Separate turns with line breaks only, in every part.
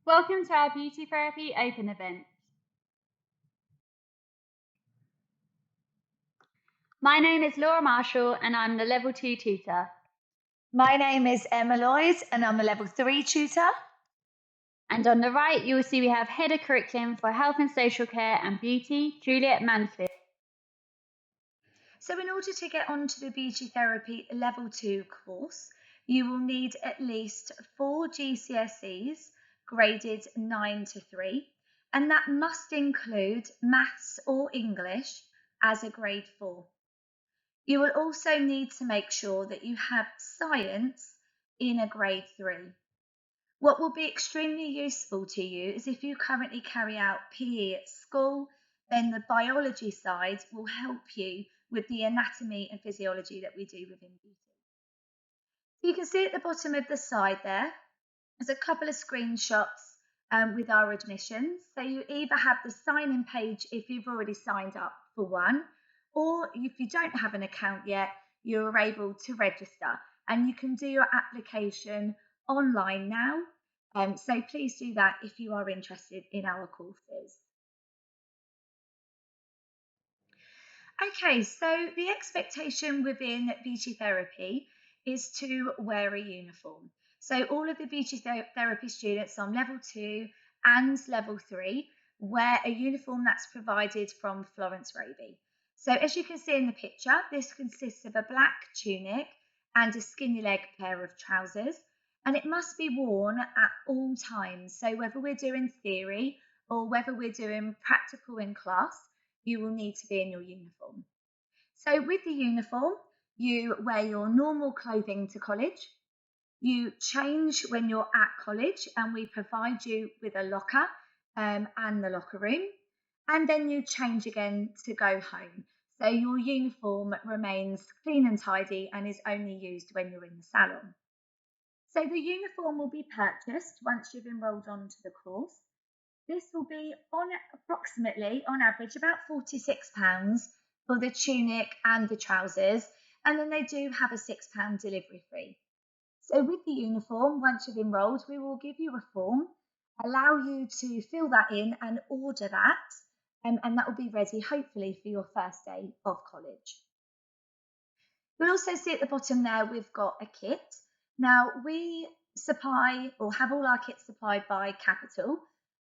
Welcome to our Beauty Therapy Open event. My name is Laura Marshall and I'm the Level 2 tutor.
My name is Emma Lloyd and I'm a Level 3 tutor.
And on the right, you will see we have Head of Curriculum for Health and Social Care and Beauty, Juliet Mansfield.
So in order to get onto the Beauty Therapy Level 2 course, you will need at least 4 GCSEs graded 9 to 3, and that must include Maths or English as a grade 4. You will also need to make sure that you have Science in a grade 3. What will be extremely useful to you is if you currently carry out PE at school, then the biology side will help you with the anatomy and physiology that we do within beauty. So you can see at the bottom of the slide there's a couple of screenshots with our admissions. So you either have the sign-in page if you've already signed up for one, or if you don't have an account yet, you're able to register and you can do your application online now. So please do that if you are interested in our courses. Okay, so the expectation within beauty therapy is to wear a uniform. So all of the beauty therapy students on level 2 and level 3 wear a uniform that's provided from Florence Raby. So as you can see in the picture, this consists of a black tunic and a skinny leg pair of trousers, and it must be worn at all times. So whether we're doing theory or whether we're doing practical in class, you will need to be in your uniform. So with the uniform, you wear your normal clothing to college. You change when you're at college and we provide you with a locker and the locker room. And then you change again to go home. So your uniform remains clean and tidy and is only used when you're in the salon. So the uniform will be purchased once you've enrolled onto the course. This will be on approximately, on average, about £46 for the tunic and the trousers, and then they do have a £6 delivery fee. So with the uniform, once you've enrolled, we will give you a form, allow you to fill that in and order that, and that will be ready hopefully for your first day of college. You'll also see at the bottom there we've got a kit. Now we supply or have all our kits supplied by Capital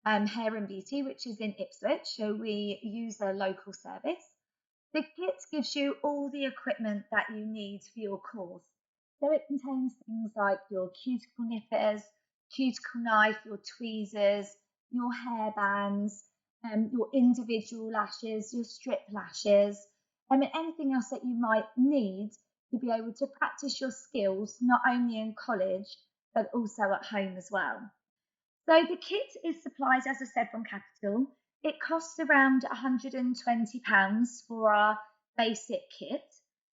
Hair and Beauty, which is in Ipswich, so we use a local service. The kit gives you all the equipment that you need for your course. So it contains things like your cuticle nippers, cuticle knife, your tweezers, your hair bands, your individual lashes, your strip lashes, and anything else that you might need to be able to practice your skills not only in college but also at home as well. So the kit is supplied, as I said, from Capital. It costs around £120 for our basic kit,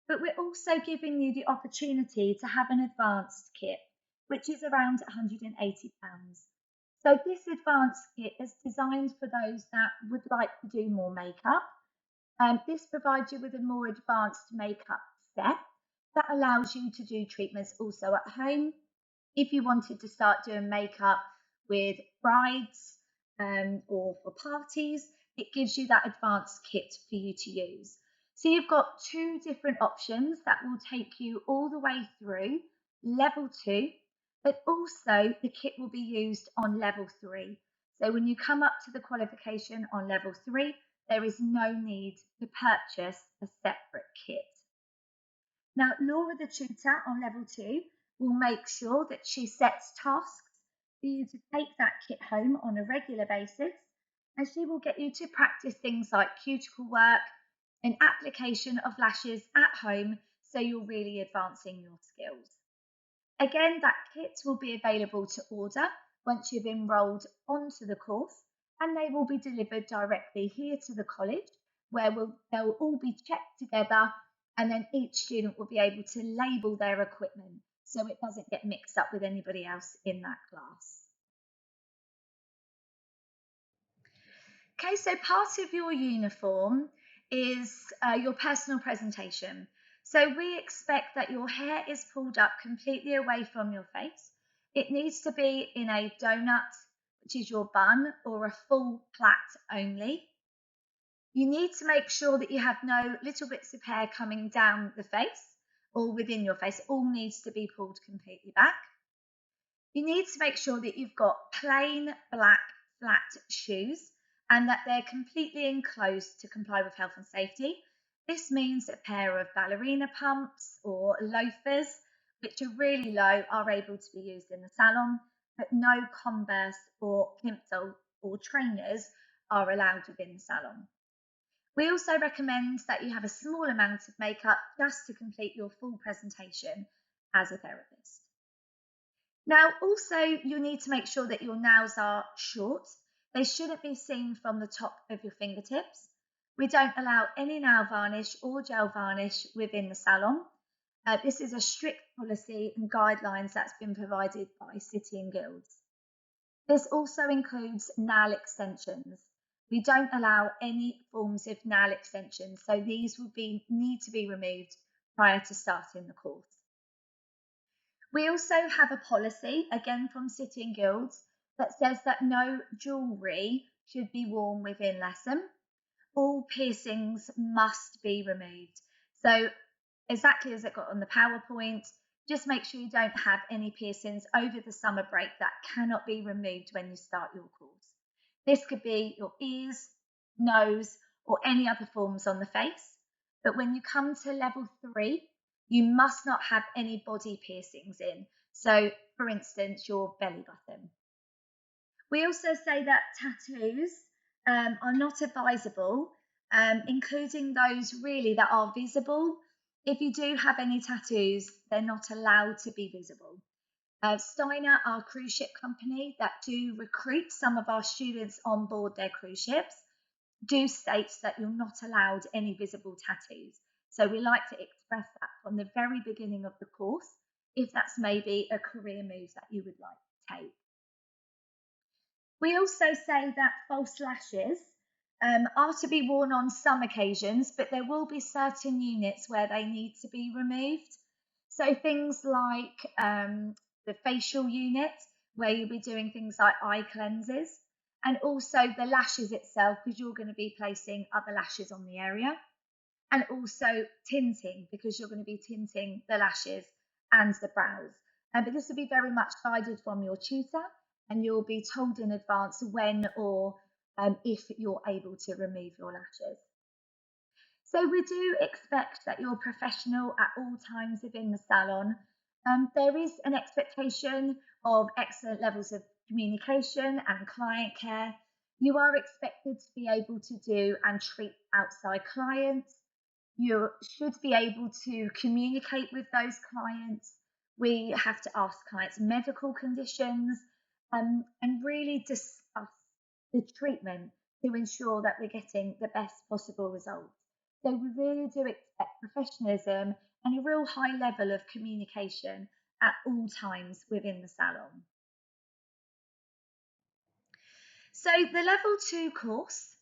but we're also giving you the opportunity to have an advanced kit, which is around £180. So this advanced kit is designed for those that would like to do more makeup. This provides you with a more advanced makeup set that allows you to do treatments also at home. If you wanted to start doing makeup with brides or for parties, it gives you that advanced kit for you to use. So you've got two different options that will take you all the way through level 2, but also the kit will be used on level 3. So when you come up to the qualification on level 3, there is no need to purchase a separate kit. Now, Laura, the tutor on level 2, will make sure that she sets tasks for you to take that kit home on a regular basis, and she will get you to practice things like cuticle work and application of lashes at home, so you're really advancing your skills. Again, that kit will be available to order once you've enrolled onto the course, and they will be delivered directly here to the college, where they'll all be checked together, and then each student will be able to label their equipment so it doesn't get mixed up with anybody else in that class. Okay, so part of your uniform is your personal presentation. So we expect that your hair is pulled up completely away from your face. It needs to be in a donut, which is your bun, or a full plait only. You need to make sure that you have no little bits of hair coming down the face or within your face. It all needs to be pulled completely back. You need to make sure that you've got plain black flat shoes and that they're completely enclosed to comply with health and safety. This means a pair of ballerina pumps or loafers, which are really low, are able to be used in the salon, but no Converse or plimsoll or trainers are allowed within the salon. We also recommend that you have a small amount of makeup just to complete your full presentation as a therapist. Now, also, you need to make sure that your nails are short. They shouldn't be seen from the top of your fingertips. We don't allow any nail varnish or gel varnish within the salon. This is a strict policy and guidelines that's been provided by City and Guilds. This also includes nail extensions. We don't allow any forms of nail extensions, so these would need to be removed prior to starting the course. We also have a policy, again from City and Guilds, that says that no jewellery should be worn within lesson. All piercings must be removed. So exactly as it got on the PowerPoint, just make sure you don't have any piercings over the summer break that cannot be removed when you start your course. This could be your ears, nose, or any other forms on the face. But when you come to level 3, you must not have any body piercings in. So, for instance, your belly button. We also say that tattoos are not advisable, including those really that are visible. If you do have any tattoos, they're not allowed to be visible. Steiner, our cruise ship company that do recruit some of our students on board their cruise ships, do state that you're not allowed any visible tattoos. So we like to express that from the very beginning of the course, if that's maybe a career move that you would like to take. We also say that false lashes are to be worn on some occasions, but there will be certain units where they need to be removed. So things like the facial unit, where you'll be doing things like eye cleanses, and also the lashes itself, because you're going to be placing other lashes on the area, and also tinting, because you're going to be tinting the lashes and the brows. But this will be very much guided from your tutor, and you'll be told in advance when or if you're able to remove your lashes. So we do expect that you're professional at all times within the salon. There is an expectation of excellent levels of communication and client care. You are expected to be able to do and treat outside clients. You should be able to communicate with those clients. We have to ask clients medical conditions and really discuss the treatment to ensure that we're getting the best possible results. So we really do expect professionalism and a real high level of communication at all times within the salon. So the level 2 course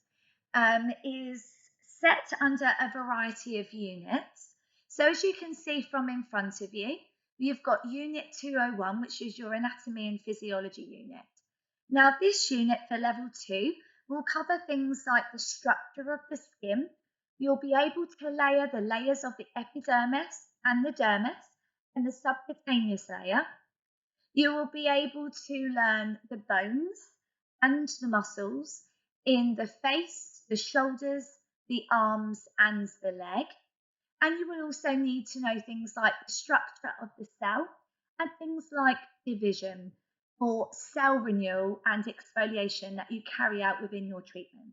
is set under a variety of units. So as you can see from in front of you, you've got Unit 201, which is your Anatomy and Physiology unit. Now this unit for level 2 will cover things like the structure of the skin. You'll be able to layer the layers of the epidermis and the dermis and the subcutaneous layer. You will be able to learn the bones and the muscles in the face, the shoulders, the arms, and the leg. And you will also need to know things like the structure of the cell and things like division or cell renewal and exfoliation that you carry out within your treatment.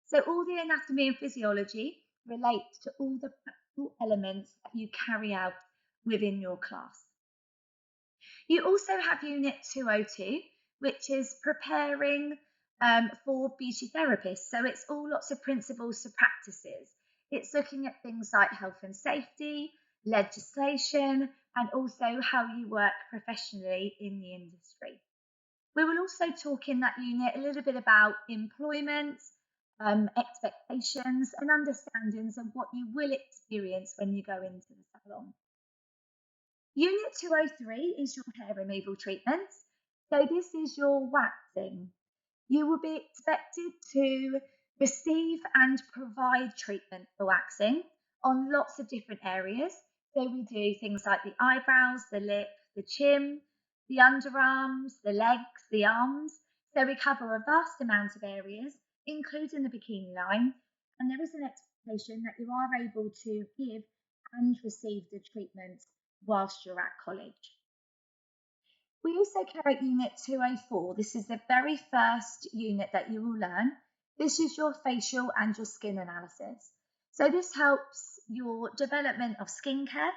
So all the anatomy and physiology relates to all the practical elements that you carry out within your class. You also have Unit 202, which is preparing for beauty therapists. So it's all lots of principles to practices. It's looking at things like health and safety, legislation, and also how you work professionally in the industry. We will also talk in that unit a little bit about employment, expectations, and understandings of what you will experience when you go into the salon. Unit 203 is your hair removal treatments. So this is your waxing. You will be expected to receive and provide treatment for waxing on lots of different areas. So we do things like the eyebrows, the lip, the chin, the underarms, the legs, the arms. So we cover a vast amount of areas, including the bikini line, and there is an expectation that you are able to give and receive the treatment whilst you're at college. We also carry Unit 204. This is the very first unit that you will learn. This is your facial and your skin analysis. So this helps your development of skincare.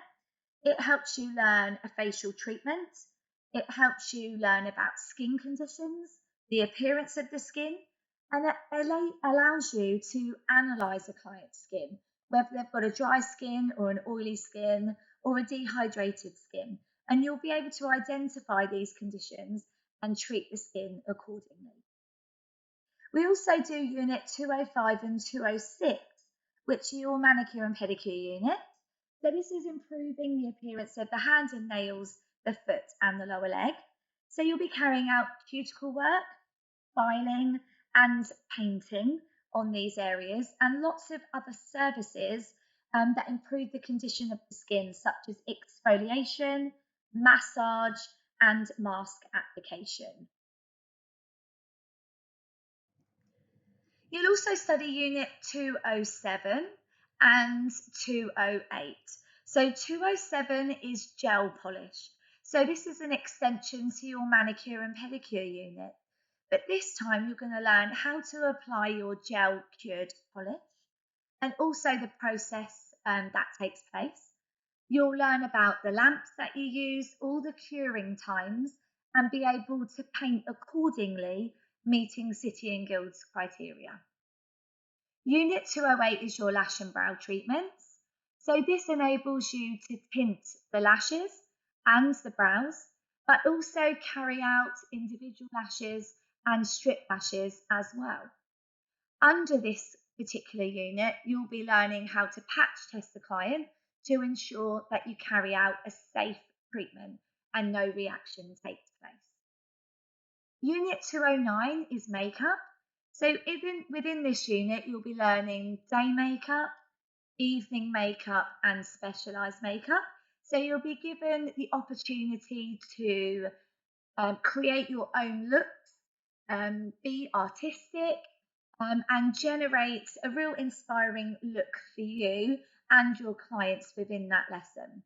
It helps you learn a facial treatment. It helps you learn about skin conditions, the appearance of the skin, and it allows you to analyse a client's skin, whether they've got a dry skin or an oily skin or a dehydrated skin. And you'll be able to identify these conditions and treat the skin accordingly. We also do Unit 205 and 206, which are your manicure and pedicure unit. So this is improving the appearance of the hands and nails, the foot and the lower leg. So you'll be carrying out cuticle work, filing and painting on these areas, and lots of other services that improve the condition of the skin, such as exfoliation, massage and mask application. You'll also study Unit 207 and 208. So 207 is gel polish. So this is an extension to your manicure and pedicure unit. But this time you're going to learn how to apply your gel cured polish and also the process that takes place. You'll learn about the lamps that you use, all the curing times, and be able to paint accordingly, meeting City and Guilds criteria. Unit 208 is your lash and brow treatments. So this enables you to tint the lashes and the brows, but also carry out individual lashes and strip lashes as well. Under this particular unit, you'll be learning how to patch test the client to ensure that you carry out a safe treatment and no reaction takes place. Unit 209 is makeup. So within this unit, you'll be learning day makeup, evening makeup and specialised makeup. So you'll be given the opportunity to create your own looks, be artistic, and generate a real inspiring look for you and your clients within that lesson.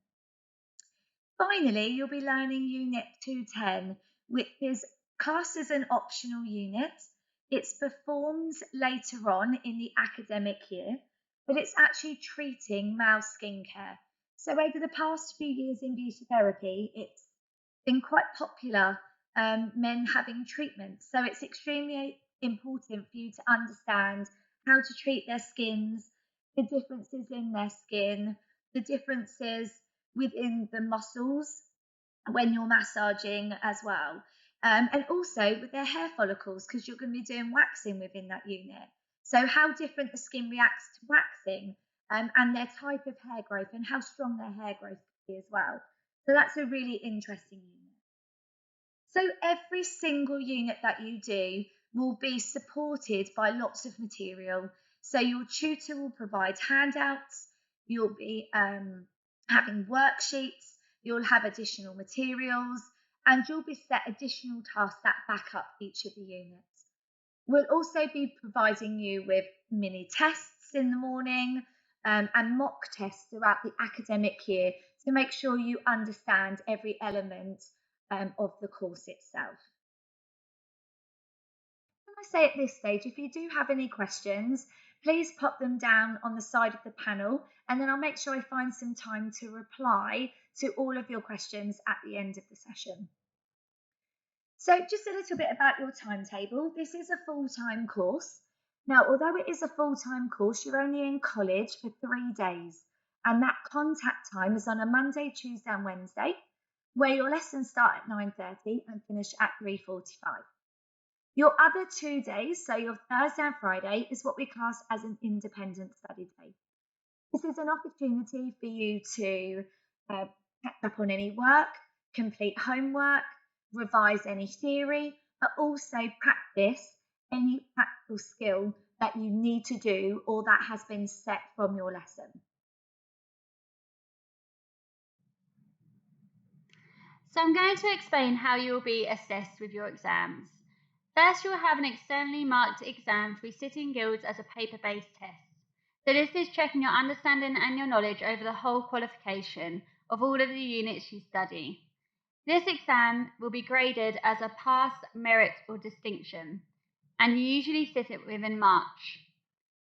Finally, you'll be learning Unit 210, which is classed as an optional unit. It's performed later on in the academic year, but it's actually treating male skincare. So over the past few years in beauty therapy, it's been quite popular, men having treatments. So it's extremely important for you to understand how to treat their skins, the differences in their skin, the differences within the muscles when you're massaging as well. And also with their hair follicles, because you're going to be doing waxing within that unit. So how different the skin reacts to waxing, and their type of hair growth and how strong their hair growth can be as well. So that's a really interesting unit. So every single unit that you do will be supported by lots of material. So your tutor will provide handouts, you'll be having worksheets, you'll have additional materials, and you'll be set additional tasks that back up each of the units. We'll also be providing you with mini tests in the morning, and mock tests throughout the academic year to make sure you understand every element of the course itself. Can I say at this stage, if you do have any questions, please pop them down on the side of the panel, and then I'll make sure I find some time to reply to all of your questions at the end of the session. So just a little bit about your timetable. This is a full-time course. Now, although it is a full-time course, you're only in college for 3 days, and that contact time is on a Monday, Tuesday and Wednesday, where your lessons start at 9:30 and finish at 3:45. Your other 2 days, so your Thursday and Friday, is what we class as an independent study day. This is an opportunity for you to catch up on any work, complete homework, revise any theory, but also practice any practical skill that you need to do or that has been set from your lesson.
So I'm going to explain how you will be assessed with your exams. First, you will have an externally marked exam through Sitting Guilds as a paper-based test. So this is checking your understanding and your knowledge over the whole qualification of all of the units you study. This exam will be graded as a pass, merit, or distinction, and you usually sit it within March.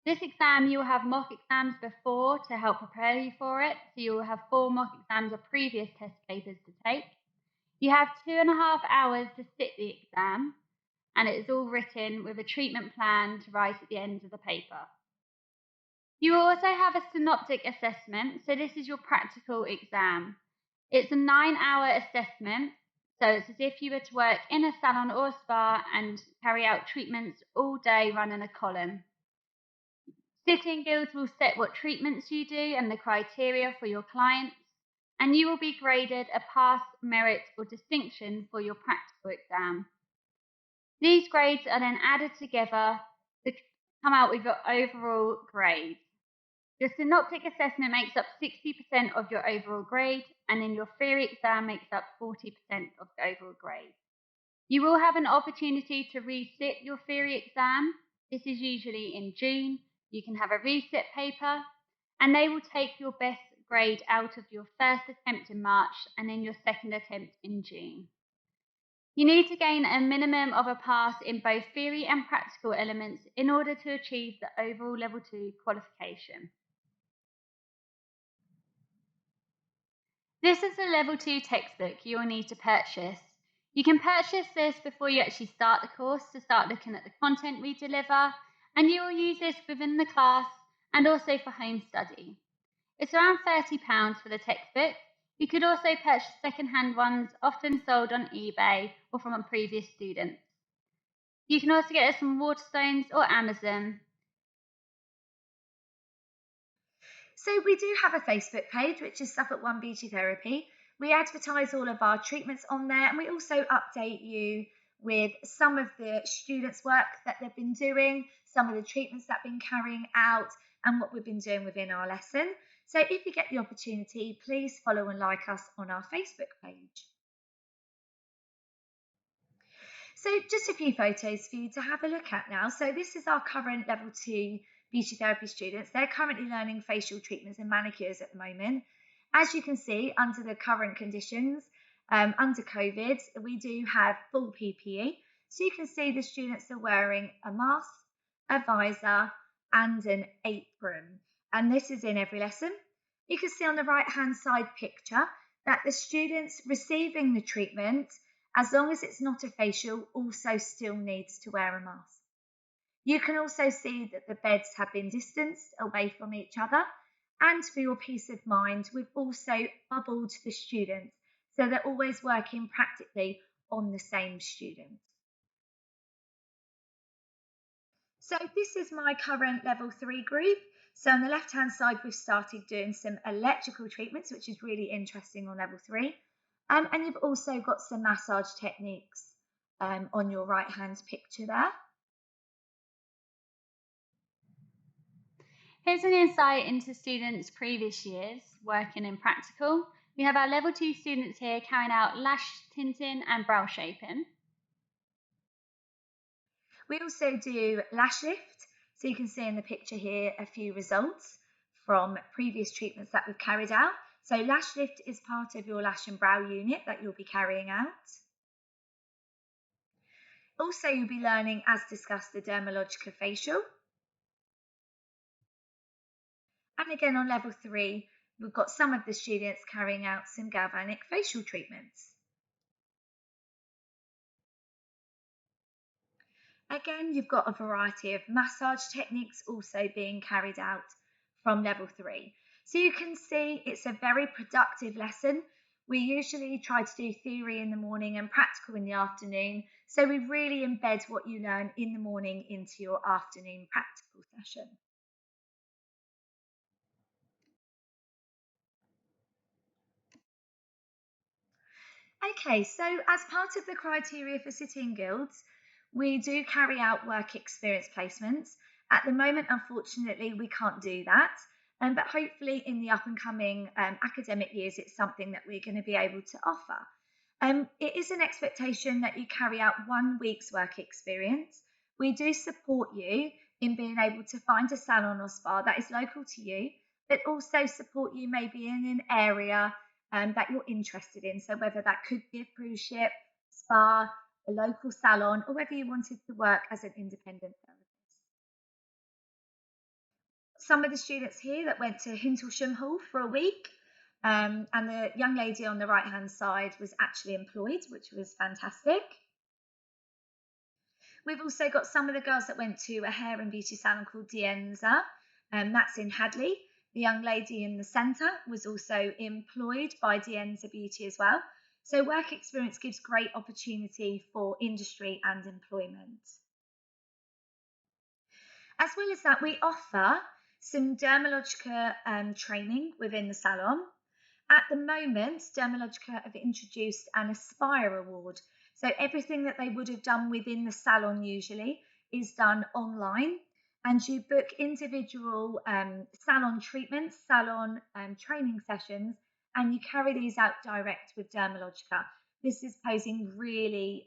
This exam, you will have mock exams before to help prepare you for it, so you will have 4 mock exams of previous test papers to take. You have 2.5 hours to sit the exam, and it is all written with a treatment plan to write at the end of the paper. You will also have a synoptic assessment, so this is your practical exam. It's a 9-hour assessment, so it's as if you were to work in a salon or spa and carry out treatments all day running a column. Sitting Guilds will set what treatments you do and the criteria for your clients, and you will be graded a pass, merit, or distinction for your practical exam. These grades are then added together to come out with your overall grade. Your synoptic assessment makes up 60% of your overall grade, and then your theory exam makes up 40% of the overall grade. You will have an opportunity to resit your theory exam. This is usually in June. You can have a resit paper, and they will take your best grade out of your first attempt in March and then your second attempt in June. You need to gain a minimum of a pass in both theory and practical elements in order to achieve the overall Level 2 qualification. This is the Level 2 textbook you will need to purchase. You can purchase this before you actually start the course to start looking at the content we deliver, and you will use this within the class and also for home study. It's around £30 for the textbook. You could also purchase second-hand ones, often sold on eBay or from previous students. You can also get us from Waterstones or Amazon.
So we do have a Facebook page, which is Suffolk One Beauty Therapy. We advertise all of our treatments on there, and we also update you with some of the students' work that they've been doing, some of the treatments that they've been carrying out, and what we've been doing within our lesson. So if you get the opportunity, please follow and like us on our Facebook page. So just a few photos for you to have a look at now. So this is our current Level 2 beauty therapy students. They're currently learning facial treatments and manicures at the moment. As you can see, under the current conditions, under COVID, we do have full PPE. So you can see the students are wearing a mask, a visor, and an apron. And this is in every lesson. You can see on the right-hand side picture that the students receiving the treatment, as long as it's not a facial, also still needs to wear a mask. You can also see that the beds have been distanced away from each other, and for your peace of mind, we've also bubbled the students, so they're always working practically on the same students. So this is my current Level 3 group. So on the left-hand side, we've started doing some electrical treatments, which is really interesting on Level 3. And you've also got some massage techniques on your right-hand picture there.
Here's an insight into students' previous years working in practical. We have our Level 2 students here carrying out lash tinting and brow shaping.
We also do lash lift. So you can see in the picture here a few results from previous treatments that we've carried out. So lash lift is part of your lash and brow unit that you'll be carrying out. Also, you'll be learning, as discussed, the dermalogica facial. And again, on Level 3, we've got some of the students carrying out some galvanic facial treatments. Again, you've got a variety of massage techniques also being carried out from Level 3. So you can see it's a very productive lesson. We usually try to do theory in the morning and practical in the afternoon. So we really embed what you learn in the morning into your afternoon practical session. Okay, so as part of the criteria for Sitting Guilds, We do carry out work experience placements. At the moment, unfortunately, we can't do that. But hopefully, in the up and coming academic years, it's something that we're going to be able to offer. It is an expectation that you carry out 1 week's work experience. We do support you in being able to find a salon or spa that is local to you, but also support you maybe in an area that you're interested in. So whether that could be a cruise ship, spa, a local salon, or whether you wanted to work as an independent therapist. Some of the students here that went to Hindlesham Hall for a week, and the young lady on the right hand side was actually employed, which was fantastic. We've also got some of the girls that went to a hair and beauty salon called Dienza, and that's in Hadley. The young lady in the centre was also employed by Dienza Beauty as well. So work experience gives great opportunity for industry and employment. As well as that, we offer some Dermalogica training within the salon. At the moment, Dermalogica have introduced an Aspire Award. So everything that they would have done within the salon usually is done online, and you book individual salon treatments, salon training sessions, and you carry these out direct with Dermalogica. This is doing really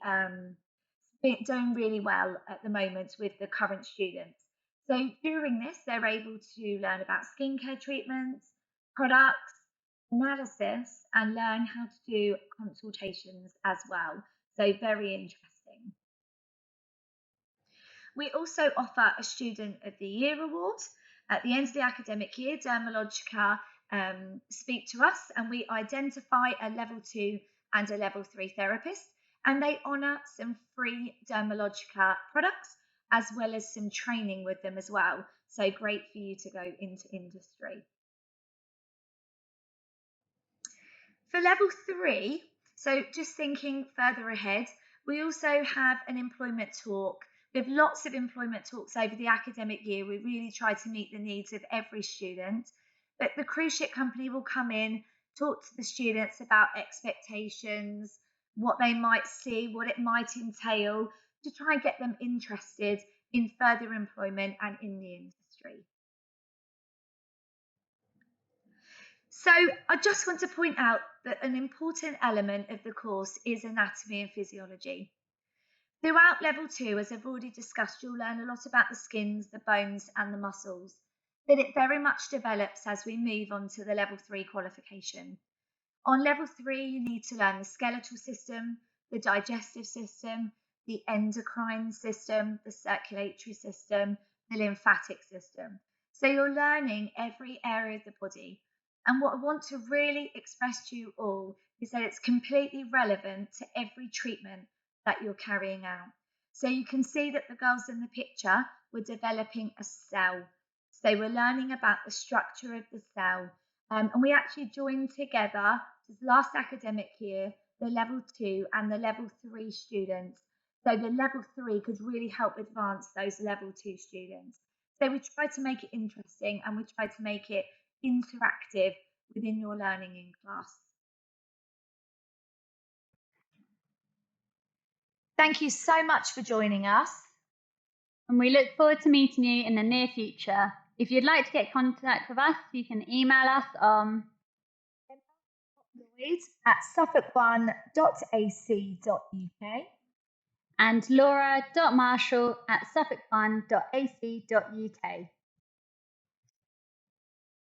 well at the moment with the current students. So during this, they're able to learn about skincare treatments, products, analysis, and learn how to do consultations as well. So very interesting. We also offer a Student of the Year award. At the end of the academic year, Dermalogica speak to us and we identify a level 2 and a level 3 therapist, and they honour some free Dermalogica products as well as some training with them as well. So great for you to go into industry. For level 3, so just thinking further ahead, we also have an employment talk. We have lots of employment talks over the academic year. We really try to meet the needs of every student. But the cruise ship company will come in, talk to the students about expectations, what they might see, what it might entail, to try and get them interested in further employment and in the industry. So I just want to point out that an important element of the course is anatomy and physiology. Throughout level 2, as I've already discussed, you'll learn a lot about the skins, the bones and the muscles, but it very much develops as we move on to the level 3 qualification. On level 3, you need to learn the skeletal system, the digestive system, the endocrine system, the circulatory system, the lymphatic system. So you're learning every area of the body. And what I want to really express to you all is that it's completely relevant to every treatment that you're carrying out. So you can see that the girls in the picture were developing a cell. So they were learning about the structure of the cell. And we actually joined together this last academic year, the level 2 and the level 3 students. So the level 3 could really help advance those level 2 students. So we tried to make it interesting and we tried to make it interactive within your learning in class. Thank you so much for joining us.
And we look forward to meeting you in the near future. If you'd like to get in contact with us, you can email us on
lloyd@suffolk1.ac.uk
and laura.marshall@suffolk1.ac.uk.